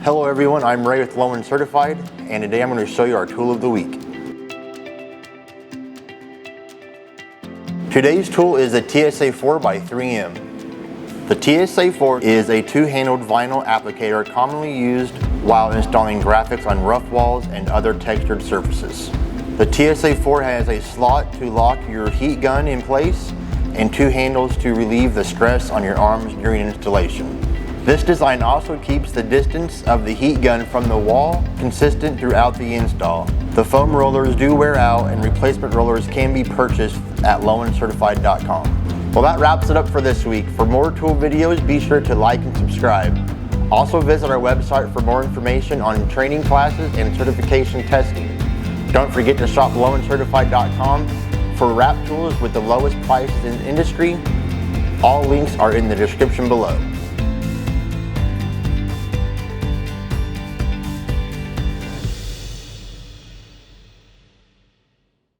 Hello everyone, I'm Ray with Lowen Certified, and today I'm going to show you our tool of the week. Today's tool is the TSA-4 by 3M. The TSA-4 is a two-handled vinyl applicator commonly used while installing graphics on rough walls and other textured surfaces. The TSA-4 has a slot to lock your heat gun in place and two handles to relieve the stress on your arms during installation. This design also keeps the distance of the heat gun from the wall consistent throughout the install. The foam rollers do wear out and replacement rollers can be purchased at lowencertified.com. Well, that wraps it up for this week. For more tool videos, be sure to like and subscribe. Also visit our website for more information on training classes and certification testing. Don't forget to shop lowencertified.com for wrap tools with the lowest prices in the industry. All links are in the description below.